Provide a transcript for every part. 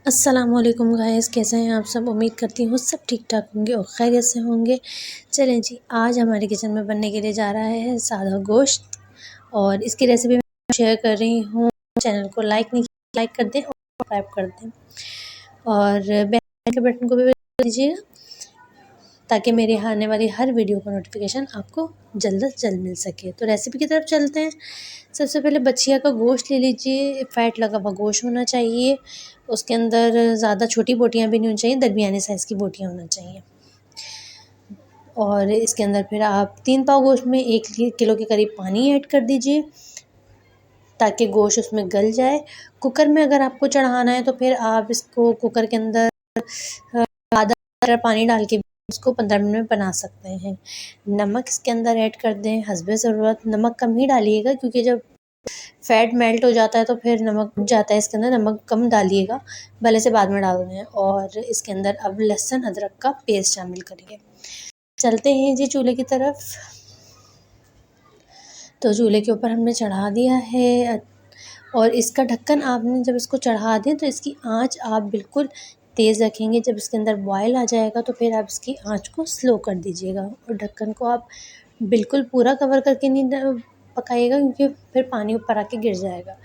अस्सलामुअलैकुम गाइस, कैसे हैं आप सब। उम्मीद करती हूँ सब ठीक ठाक होंगे और खैरियत से होंगे। चलें जी, आज हमारे किचन में बनने के लिए जा रहा है सादा गोश्त और इसकी रेसिपी मैं शेयर कर रही हूँ। चैनल को लाइक नहीं किया, लाइक कर दें और सब्सक्राइब कर दें और बेल के बटन को भी दबा दीजिएगा ताकि मेरे आने वाली हर वीडियो का नोटिफिकेशन आपको जल्द से जल्द मिल सके। तो रेसिपी की तरफ चलते हैं। सबसे पहले बछिया का गोश्त ले लीजिए। फ़ैट लगा हुआ गोश्त होना चाहिए, उसके अंदर ज़्यादा छोटी बोटियाँ भी नहीं होनी चाहिए, दरमियाने साइज़ की बोटियाँ होना चाहिए। और इसके अंदर फिर आप 3 पाव गोश्त में 1 किलो के करीब पानी ऐड कर दीजिए ताकि गोश्त उसमें गल जाए। कुकर में अगर आपको चढ़ाना है तो फिर आप इसको कुकर के अंदर आधा लीटर पानी डाल के इसको 15 मिनट में बना सकते हैं। नमक इसके अंदर ऐड कर दें हस्बे ज़रूरत। नमक कम ही डालिएगा क्योंकि जब फ़ैट मेल्ट हो जाता है तो फिर नमक उठ जाता है इसके अंदर, नमक कम डालिएगा, भले से बाद में डाल दें। और इसके अंदर अब लहसुन अदरक का पेस्ट शामिल करिए। चलते हैं जी चूल्हे की तरफ। तो चूल्हे के ऊपर हमने चढ़ा दिया है और इसका ढक्कन आपने जब इसको चढ़ा दें तो इसकी आँच आप बिल्कुल तेज़ रखेंगे। जब इसके अंदर बॉयल आ जाएगा तो फिर आप इसकी आँच को स्लो कर दीजिएगा और ढक्कन को आप बिल्कुल पूरा कवर करके नहीं पकाइएगा क्योंकि फिर पानी ऊपर आके गिर जाएगा।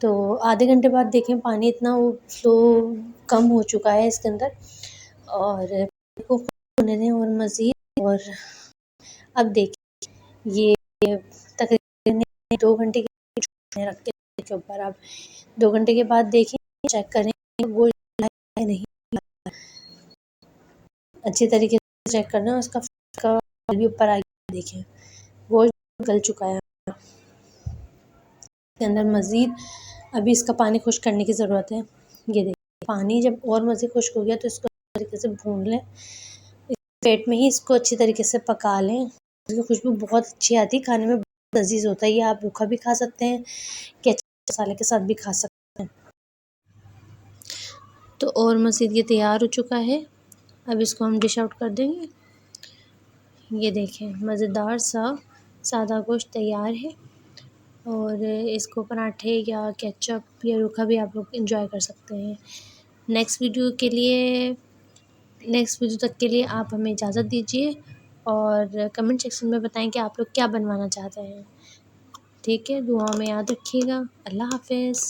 तो आधे घंटे बाद देखें पानी इतना वो फ्लो कम हो चुका है इसके अंदर और इसको होने दें और मज़ीद। और अब देखिए ये तकरीबन 2 घंटे के रख के इसके ऊपर आप 2 घंटे के बाद देखें, चेक करें गोश्त है नहीं, अच्छी तरीके से चेक करना। उसका भी ऊपर आ गया, देखें गोश्त गल चुका है। इसके अंदर मज़ीद अभी इसका पानी खुश्क करने की ज़रूरत है। ये देखिए पानी जब और मज़ीद खुश्क हो गया तो इसको अच्छी तरीके से भून लें। पेट में ही इसको अच्छी तरीके से पका लें। इसकी खुशबू बहुत अच्छी आती है, खाने में बहुत लज़ीज़ होता है। ये आप रूखा भी खा सकते हैं, केचप मसाले के साथ भी खा सकते हैं। तो और मज़ीद ये तैयार हो चुका है। अब इसको हम डिश आउट कर देंगे। ये देखें मज़ेदार सा सादा गोश्त तैयार है और इसको पराठे या केचप या रूखा भी आप लोग एंजॉय कर सकते हैं। नेक्स्ट वीडियो तक के लिए आप हमें इजाज़त दीजिए और कमेंट सेक्शन में बताएं कि आप लोग क्या बनवाना चाहते हैं। ठीक है, दुआ में याद रखिएगा। अल्लाह हाफ़िज़।